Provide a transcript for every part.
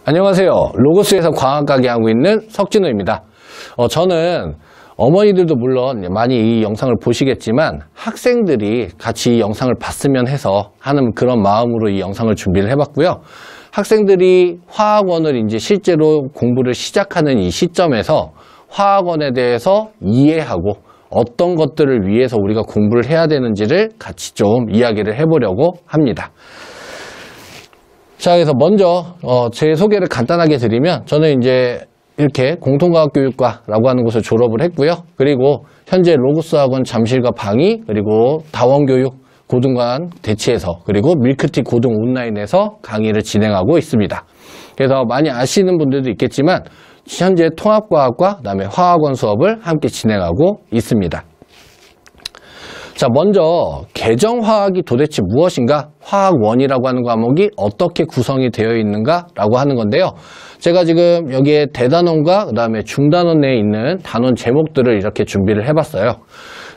안녕하세요. 로고스에서 과학 가게 하고 있는 석진호입니다. 저는 어머니들도 물론 많이 이 영상을 보시겠지만 학생들이 같이 이 영상을 봤으면 해서 하는 그런 마음으로 이 영상을 준비를 해봤고요. 학생들이 화학원을 이제 실제로 공부를 시작하는 이 시점에서 화학원에 대해서 이해하고 어떤 것들을 위해서 우리가 공부를 해야 되는지를 같이 좀 이야기를 해보려고 합니다. 자, 그래서 먼저 제 소개를 간단하게 드리면 저는 이제 이렇게 공통과학교육과라고 하는 곳을 졸업을 했고요. 그리고 현재 로고스 학원 잠실과 방위, 그리고 다원교육 고등관 대치에서, 그리고 밀크티 고등 온라인에서 강의를 진행하고 있습니다. 그래서 많이 아시는 분들도 있겠지만 현재 통합과학과 그다음에 화학원 수업을 함께 진행하고 있습니다. 자, 먼저 계정화학이 도대체 무엇인가, 화학원이라고 하는 과목이 어떻게 구성이 되어 있는가 라고 하는 건데요. 제가 지금 여기에 대단원과 그 다음에 중단원 내에 있는 단원 제목들을 이렇게 준비를 해봤어요.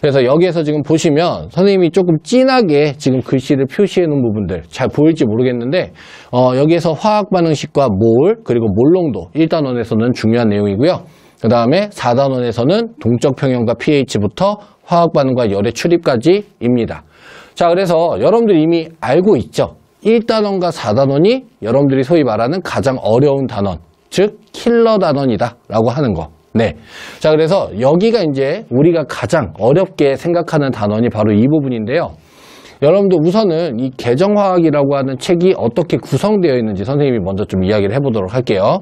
그래서 여기에서 지금 보시면 선생님이 조금 진하게 지금 글씨를 표시해 놓은 부분들 잘 보일지 모르겠는데 여기에서 화학반응식과 몰, 그리고 몰농도 1단원에서는 중요한 내용이고요. 그 다음에 4단원에서는 동적평형과 pH부터 화학반응과 열의 출입까지입니다. 자, 그래서 여러분들이 이미 알고 있죠. 1단원과 4단원이 여러분들이 소위 말하는 가장 어려운 단원, 즉 킬러 단원이다 라고 하는 거. 네. 자, 그래서 여기가 이제 우리가 가장 어렵게 생각하는 단원이 바로 이 부분인데요. 여러분들 우선은 이 계정화학이라고 하는 책이 어떻게 구성되어 있는지 선생님이 먼저 좀 이야기를 해보도록 할게요.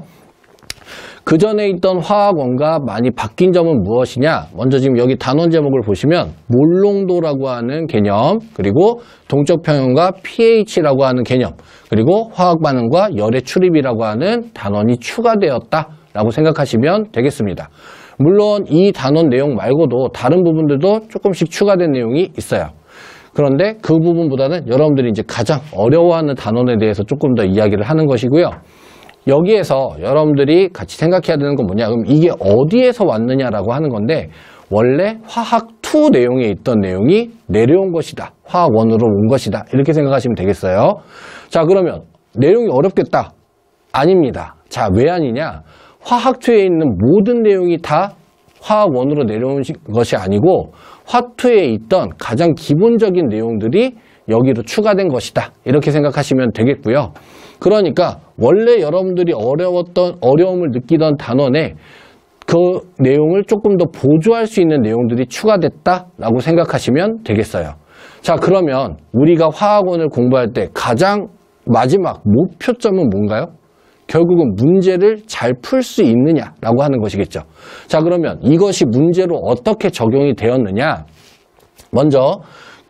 그 전에 있던 화학원과 많이 바뀐 점은 무엇이냐? 먼저 지금 여기 단원 제목을 보시면 몰농도라고 하는 개념, 그리고 동적평형과 pH라고 하는 개념, 그리고 화학반응과 열의 출입이라고 하는 단원이 추가되었다라고 생각하시면 되겠습니다. 물론 이 단원 내용 말고도 다른 부분들도 조금씩 추가된 내용이 있어요. 그런데 그 부분보다는 여러분들이 이제 가장 어려워하는 단원에 대해서 조금 더 이야기를 하는 것이고요. 여기에서 여러분들이 같이 생각해야 되는 건 뭐냐, 그럼 이게 어디에서 왔느냐라고 하는 건데, 원래 화학2 내용에 있던 내용이 내려온 것이다, 화학1으로 온 것이다, 이렇게 생각하시면 되겠어요. 자, 그러면 내용이 어렵겠다? 아닙니다. 자, 왜 아니냐? 화학2에 있는 모든 내용이 다 화학1으로 내려온 것이 아니고 화2에 있던 가장 기본적인 내용들이 여기로 추가된 것이다, 이렇게 생각하시면 되겠고요. 그러니까 원래 여러분들이 어려움을 느끼던 단원에 그 내용을 조금 더 보조할 수 있는 내용들이 추가됐다라고 생각하시면 되겠어요. 자, 그러면 우리가 화학원을 공부할 때 가장 마지막 목표점은 뭔가요? 결국은 문제를 잘 풀 수 있느냐라고 하는 것이겠죠. 자, 그러면 이것이 문제로 어떻게 적용이 되었느냐? 먼저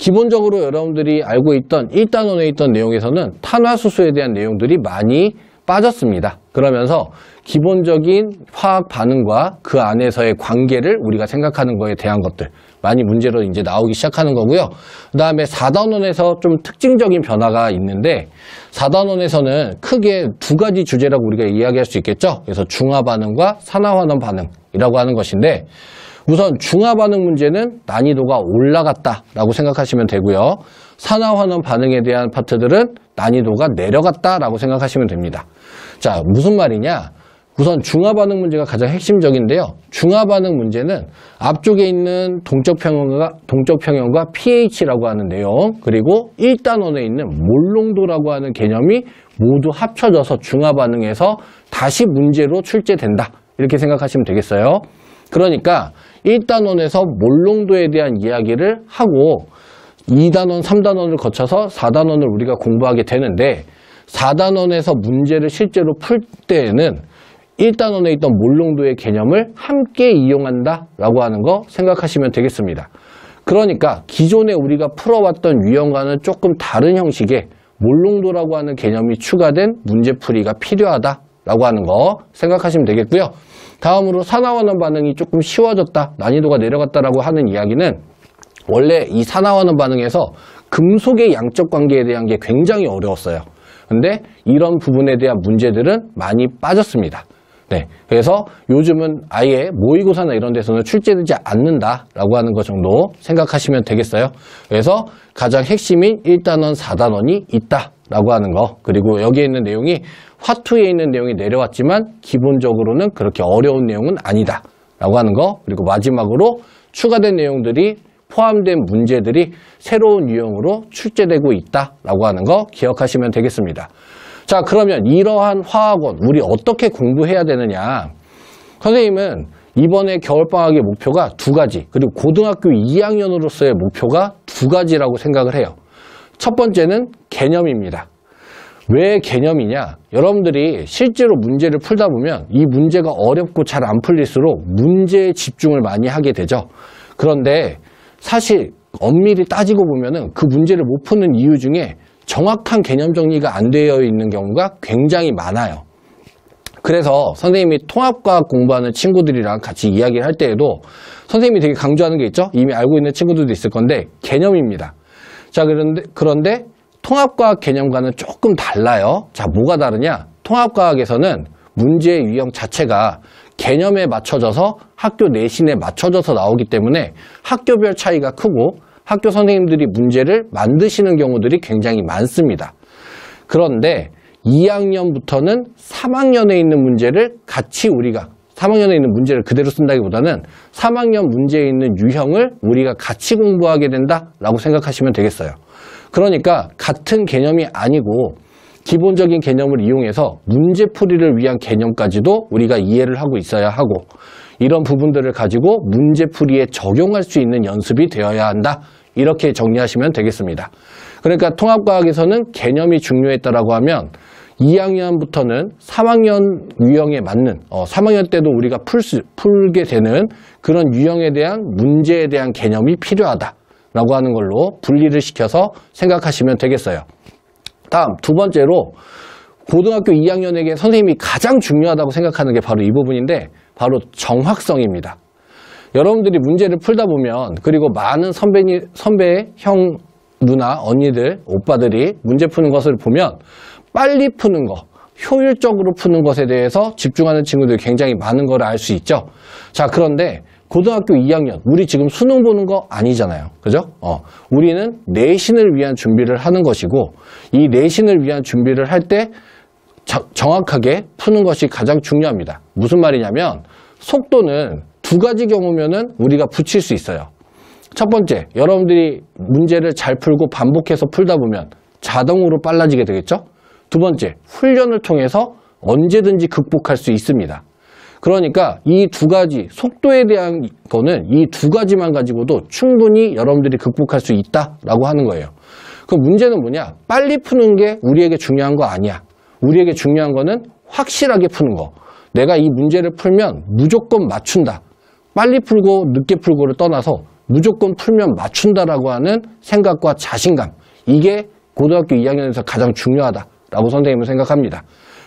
기본적으로 여러분들이 알고 있던 1단원에 있던 내용에서는 탄화수소에 대한 내용들이 많이 빠졌습니다. 그러면서 기본적인 화학 반응과 그 안에서의 관계를 우리가 생각하는 거에 대한 것들 많이 문제로 이제 나오기 시작하는 거고요. 그 다음에 4단원에서 좀 특징적인 변화가 있는데, 4단원에서는 크게 두 가지 주제라고 우리가 이야기할 수 있겠죠. 그래서 중화반응과 산화환원 반응이라고 하는 것인데, 우선 중화반응 문제는 난이도가 올라갔다라고 생각하시면 되고요. 산화환원 반응에 대한 파트들은 난이도가 내려갔다라고 생각하시면 됩니다. 자, 무슨 말이냐? 우선 중화반응 문제가 가장 핵심적인데요. 중화반응 문제는 앞쪽에 있는 동적평형과 pH라고 하는 내용, 그리고 1단원에 있는 몰농도라고 하는 개념이 모두 합쳐져서 중화반응에서 다시 문제로 출제된다, 이렇게 생각하시면 되겠어요. 그러니까 1단원에서 몰농도에 대한 이야기를 하고 2단원, 3단원을 거쳐서 4단원을 우리가 공부하게 되는데, 4단원에서 문제를 실제로 풀 때에는 1단원에 있던 몰농도의 개념을 함께 이용한다라고 하는 거 생각하시면 되겠습니다. 그러니까 기존에 우리가 풀어왔던 유형과는 조금 다른 형식의 몰농도라고 하는 개념이 추가된 문제풀이가 필요하다라고 하는 거 생각하시면 되겠고요. 다음으로 산화환원 반응이 조금 쉬워졌다, 난이도가 내려갔다라고 하는 이야기는 원래 이 산화환원 반응에서 금속의 양적 관계에 대한 게 굉장히 어려웠어요. 근데 이런 부분에 대한 문제들은 많이 빠졌습니다. 네, 그래서 요즘은 아예 모의고사나 이런 데서는 출제되지 않는다라고 하는 것 정도 생각하시면 되겠어요. 그래서 가장 핵심인 1단원, 4단원이 있다 라고 하는 거, 그리고 여기에 있는 내용이 화투에 있는 내용이 내려왔지만 기본적으로는 그렇게 어려운 내용은 아니다 라고 하는 거, 그리고 마지막으로 추가된 내용들이 포함된 문제들이 새로운 유형으로 출제되고 있다 라고 하는 거 기억하시면 되겠습니다. 자, 그러면 이러한 화학원 우리 어떻게 공부해야 되느냐. 선생님은 이번에 겨울방학의 목표가 2가지, 그리고 고등학교 2학년으로서의 목표가 2가지라고 생각을 해요. 첫 번째는 개념입니다. 왜 개념이냐? 여러분들이 실제로 문제를 풀다 보면 이 문제가 어렵고 잘 안 풀릴수록 문제에 집중을 많이 하게 되죠. 그런데 사실 엄밀히 따지고 보면은 그 문제를 못 푸는 이유 중에 정확한 개념 정리가 안 되어 있는 경우가 굉장히 많아요. 그래서 선생님이 통합과학 공부하는 친구들이랑 같이 이야기를 할 때에도 선생님이 되게 강조하는 게 있죠? 이미 알고 있는 친구들도 있을 건데 개념입니다. 자, 그런데 통합과학 개념과는 조금 달라요. 자, 뭐가 다르냐? 통합과학에서는 문제의 유형 자체가 개념에 맞춰져서 학교 내신에 맞춰져서 나오기 때문에 학교별 차이가 크고 학교 선생님들이 문제를 만드시는 경우들이 굉장히 많습니다. 그런데 2학년부터는 3학년에 있는 문제를 같이 우리가 3학년에 있는 문제를 그대로 쓴다기보다는 3학년 문제에 있는 유형을 우리가 같이 공부하게 된다라고 생각하시면 되겠어요. 그러니까 같은 개념이 아니고 기본적인 개념을 이용해서 문제풀이를 위한 개념까지도 우리가 이해를 하고 있어야 하고 이런 부분들을 가지고 문제풀이에 적용할 수 있는 연습이 되어야 한다. 이렇게 정리하시면 되겠습니다. 그러니까 통합과학에서는 개념이 중요했다라고 하면 2학년부터는 3학년 유형에 맞는 3학년 때도 우리가 풀게 되는 그런 유형에 대한 문제에 대한 개념이 필요하다라고 하는 걸로 분리를 시켜서 생각하시면 되겠어요. 다음 2번째로 고등학교 2학년에게 선생님이 가장 중요하다고 생각하는 게 바로 이 부분인데 바로 정확성입니다. 여러분들이 문제를 풀다 보면 그리고 많은 선배, 형, 누나, 언니들, 오빠들이 문제 푸는 것을 보면 빨리 푸는 거, 효율적으로 푸는 것에 대해서 집중하는 친구들이 굉장히 많은 걸 알 수 있죠. 자, 그런데 고등학교 2학년, 우리 지금 수능 보는 거 아니잖아요. 그죠? 우리는 내신을 위한 준비를 하는 것이고 이 내신을 위한 준비를 할 때 정확하게 푸는 것이 가장 중요합니다. 무슨 말이냐면 속도는 2가지 경우면은 우리가 붙일 수 있어요. 첫 번째, 여러분들이 문제를 잘 풀고 반복해서 풀다 보면 자동으로 빨라지게 되겠죠? 2번째, 훈련을 통해서 언제든지 극복할 수 있습니다. 그러니까 이 2가지, 속도에 대한 거는 이 2가지만 가지고도 충분히 여러분들이 극복할 수 있다라고 하는 거예요. 그 문제는 뭐냐? 빨리 푸는 게 우리에게 중요한 거 아니야. 우리에게 중요한 거는 확실하게 푸는 거. 내가 이 문제를 풀면 무조건 맞춘다. 빨리 풀고 늦게 풀고를 떠나서 무조건 풀면 맞춘다라고 하는 생각과 자신감. 이게 고등학교 2학년에서 가장 중요하다라고 선생님은 생각합니다.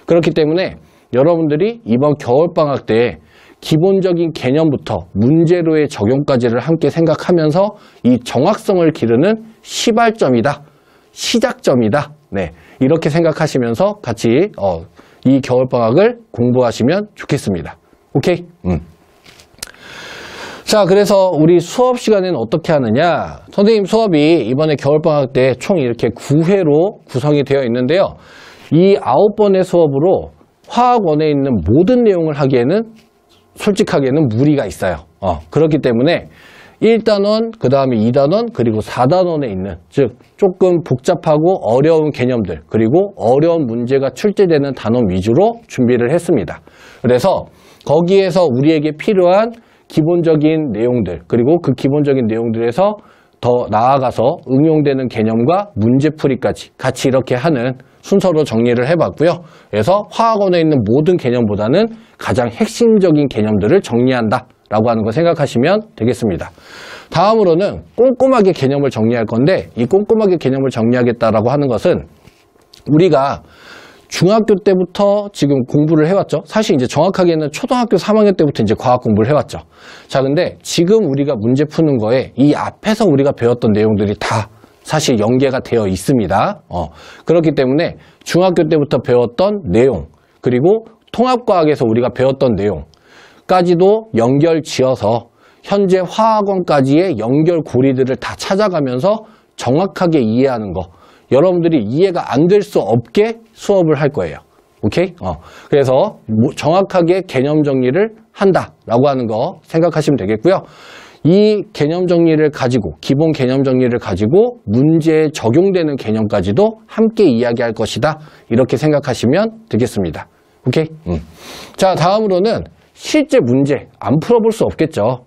그렇기 때문에 여러분들이 이번 겨울방학 때 기본적인 개념부터 문제로의 적용까지를 함께 생각하면서 이 정확성을 기르는 시발점이다. 시작점이다. 네, 이렇게 생각하시면서 같이 이 겨울방학을 공부하시면 좋겠습니다. 오케이? 자, 그래서 우리 수업 시간에는 어떻게 하느냐? 선생님 수업이 이번에 겨울방학 때 총 이렇게 9회로 구성이 되어 있는데요. 이 9번의 수업으로 화학원에 있는 모든 내용을 하기에는 솔직하게는 무리가 있어요. 그렇기 때문에 1단원, 그 다음에 2단원, 그리고 4단원에 있는, 즉 조금 복잡하고 어려운 개념들, 그리고 어려운 문제가 출제되는 단원 위주로 준비를 했습니다. 그래서 거기에서 우리에게 필요한 기본적인 내용들, 그리고 그 기본적인 내용들에서 더 나아가서 응용되는 개념과 문제풀이까지 같이 이렇게 하는 순서로 정리를 해봤고요. 그래서 화학원에 있는 모든 개념보다는 가장 핵심적인 개념들을 정리한다 라고 하는 거 생각하시면 되겠습니다. 다음으로는 꼼꼼하게 개념을 정리할 건데 이 꼼꼼하게 개념을 정리하겠다라고 하는 것은 우리가 중학교 때부터 지금 공부를 해왔죠. 사실 이제 정확하게는 초등학교 3학년 때부터 이제 과학 공부를 해왔죠. 자, 근데 지금 우리가 문제 푸는 거에 이 앞에서 우리가 배웠던 내용들이 다 사실 연계가 되어 있습니다. 그렇기 때문에 중학교 때부터 배웠던 내용, 그리고 통합과학에서 우리가 배웠던 내용까지도 연결 지어서 현재 화학원까지의 연결 고리들을 다 찾아가면서 정확하게 이해하는 거, 여러분들이 이해가 안 될 수 없게 수업을 할 거예요. 오케이? 그래서 정확하게 개념 정리를 한다라고 하는 거 생각하시면 되겠고요. 이 개념 정리를 가지고, 기본 개념 정리를 가지고 문제에 적용되는 개념까지도 함께 이야기할 것이다. 이렇게 생각하시면 되겠습니다. 오케이? 자, 다음으로는 실제 문제 안 풀어볼 수 없겠죠.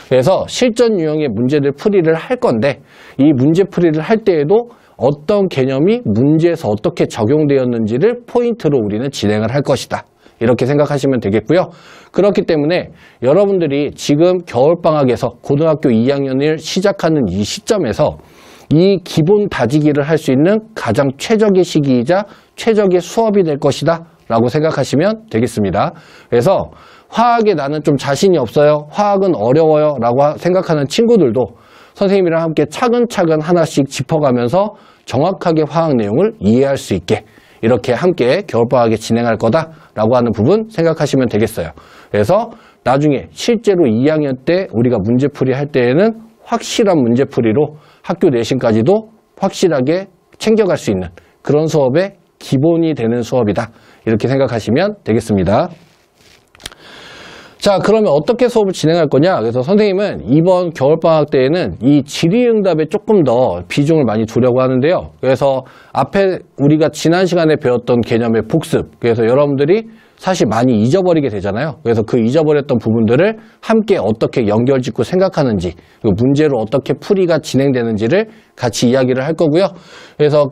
그래서 실전 유형의 문제들 풀이를 할 건데, 이 문제 풀이를 할 때에도 어떤 개념이 문제에서 어떻게 적용되었는지를 포인트로 우리는 진행을 할 것이다. 이렇게 생각하시면 되겠고요. 그렇기 때문에 여러분들이 지금 겨울방학에서 고등학교 2학년을 시작하는 이 시점에서 이 기본 다지기를 할 수 있는 가장 최적의 시기이자 최적의 수업이 될 것이다 라고 생각하시면 되겠습니다. 그래서 화학에 나는 좀 자신이 없어요, 화학은 어려워요 라고 생각하는 친구들도 선생님이랑 함께 차근차근 하나씩 짚어가면서 정확하게 화학 내용을 이해할 수 있게 이렇게 함께 겨울방학에 진행할 거다라고 하는 부분 생각하시면 되겠어요. 그래서 나중에 실제로 2학년 때 우리가 문제풀이 할 때에는 확실한 문제풀이로 학교 내신까지도 확실하게 챙겨갈 수 있는 그런 수업의 기본이 되는 수업이다. 이렇게 생각하시면 되겠습니다. 자, 그러면 어떻게 수업을 진행할 거냐? 그래서 선생님은 이번 겨울방학 때에는 이 질의응답에 조금 더 비중을 많이 두려고 하는데요. 그래서 앞에 우리가 지난 시간에 배웠던 개념의 복습, 그래서 여러분들이 사실 많이 잊어버리게 되잖아요. 그래서 그 잊어버렸던 부분들을 함께 어떻게 연결짓고 생각하는지, 그리고 문제로 어떻게 풀이가 진행되는지를 같이 이야기를 할 거고요. 그래서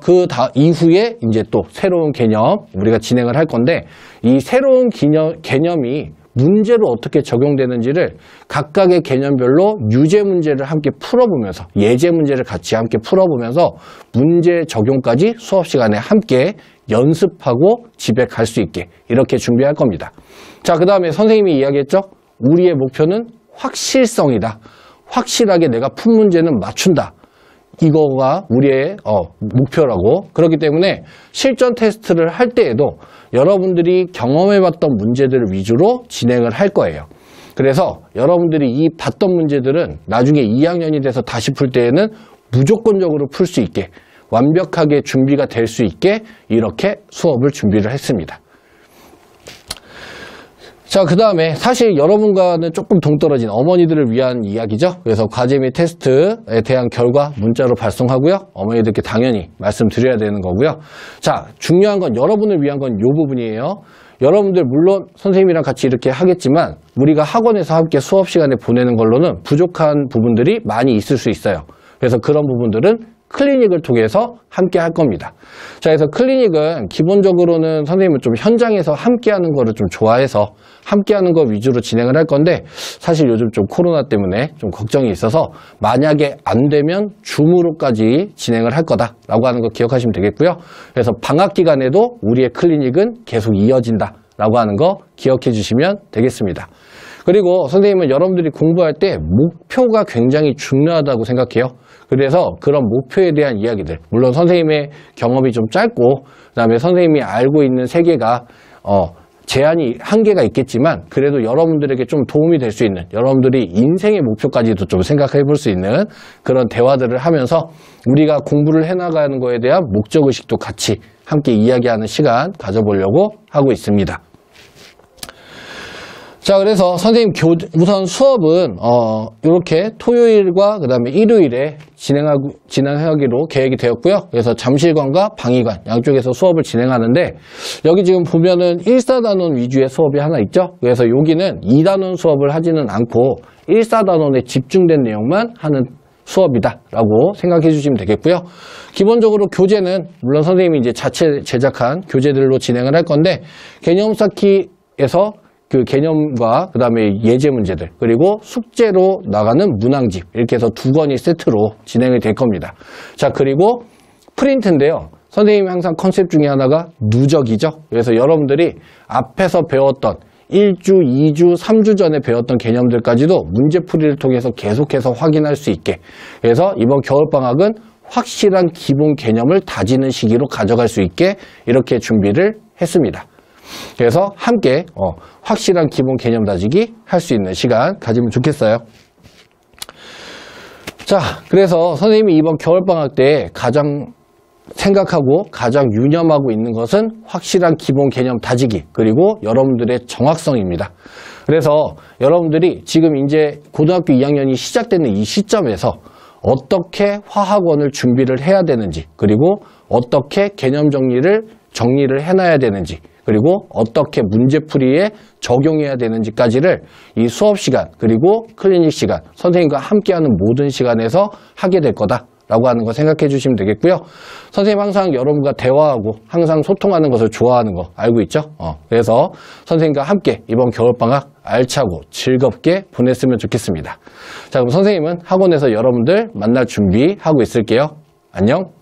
이후에 이제 또 새로운 개념 우리가 진행을 할 건데, 이 새로운 개념이 문제로 어떻게 적용되는지를 각각의 개념별로 유제 문제를 함께 풀어보면서, 예제 문제를 같이 함께 풀어보면서 문제 적용까지 수업 시간에 함께 연습하고 집에 갈 수 있게 이렇게 준비할 겁니다. 자, 그 다음에 선생님이 이야기했죠. 우리의 목표는 확실성이다. 확실하게 내가 푼 문제는 맞춘다. 이거가 우리의 목표라고. 그렇기 때문에 실전 테스트를 할 때에도 여러분들이 경험해봤던 문제들을 위주로 진행을 할 거예요. 그래서 여러분들이 이 봤던 문제들은 나중에 2학년이 돼서 다시 풀 때에는 무조건적으로 풀 수 있게, 완벽하게 준비가 될 수 있게 이렇게 수업을 준비를 했습니다. 자, 그 다음에 사실 여러분과는 조금 동떨어진 어머니들을 위한 이야기죠. 그래서 과제 및 테스트에 대한 결과 문자로 발송하고요. 어머니들께 당연히 말씀드려야 되는 거고요. 자, 중요한 건, 여러분을 위한 건 이 부분이에요. 여러분들 물론 선생님이랑 같이 이렇게 하겠지만 우리가 학원에서 함께 수업 시간에 보내는 걸로는 부족한 부분들이 많이 있을 수 있어요. 그래서 그런 부분들은 클리닉을 통해서 함께 할 겁니다. 자, 그래서 클리닉은 기본적으로는 선생님은 좀 현장에서 함께 하는 거를 좀 좋아해서 함께 하는 거 위주로 진행을 할 건데, 사실 요즘 좀 코로나 때문에 좀 걱정이 있어서 만약에 안 되면 줌으로까지 진행을 할 거다라고 하는 거 기억하시면 되겠고요. 그래서 방학 기간에도 우리의 클리닉은 계속 이어진다라고 하는 거 기억해 주시면 되겠습니다. 그리고 선생님은 여러분들이 공부할 때 목표가 굉장히 중요하다고 생각해요. 그래서 그런 목표에 대한 이야기들, 물론 선생님의 경험이 좀 짧고 그다음에 선생님이 알고 있는 세계가 한계가 있겠지만, 그래도 여러분들에게 좀 도움이 될 수 있는, 여러분들이 인생의 목표까지도 좀 생각해 볼 수 있는 그런 대화들을 하면서 우리가 공부를 해나가는 거에 대한 목적의식도 같이 함께 이야기하는 시간 가져보려고 하고 있습니다. 자, 그래서 선생님 우선 수업은 이렇게 토요일과 그 다음에 일요일에 진행하기로 계획이 되었고요. 그래서 잠실관과 방위관 양쪽에서 수업을 진행하는데, 여기 지금 보면은 1사단원 위주의 수업이 하나 있죠. 그래서 여기는 2단원 수업을 하지는 않고 1사단원에 집중된 내용만 하는 수업이다 라고 생각해 주시면 되겠고요. 기본적으로 교재는 물론 선생님이 이제 자체 제작한 교재들로 진행을 할 건데, 개념 쌓기에서 그 개념과 그 다음에 예제 문제들, 그리고 숙제로 나가는 문항집, 이렇게 해서 2권이 세트로 진행이 될 겁니다. 자, 그리고 프린트인데요. 선생님이 항상 컨셉 중에 하나가 누적이죠. 그래서 여러분들이 앞에서 배웠던 1주, 2주, 3주 전에 배웠던 개념들까지도 문제풀이를 통해서 계속해서 확인할 수 있게, 그래서 이번 겨울방학은 확실한 기본 개념을 다지는 시기로 가져갈 수 있게 이렇게 준비를 했습니다. 그래서 함께 확실한 기본 개념 다지기 할 수 있는 시간 가지면 좋겠어요. 자, 그래서 선생님이 이번 겨울방학 때 가장 생각하고 가장 유념하고 있는 것은 확실한 기본 개념 다지기, 그리고 여러분들의 정확성입니다. 그래서 여러분들이 지금 이제 고등학교 2학년이 시작되는 이 시점에서 어떻게 화학원을 준비를 해야 되는지, 그리고 어떻게 개념 정리를 해놔야 되는지, 그리고 어떻게 문제풀이에 적용해야 되는지까지를 이 수업 시간, 그리고 클리닉 시간, 선생님과 함께하는 모든 시간에서 하게 될 거다라고 하는 거 생각해 주시면 되겠고요. 선생님 항상 여러분과 대화하고 항상 소통하는 것을 좋아하는 거 알고 있죠? 그래서 선생님과 함께 이번 겨울방학 알차고 즐겁게 보냈으면 좋겠습니다. 자, 그럼 선생님은 학원에서 여러분들 만날 준비하고 있을게요. 안녕.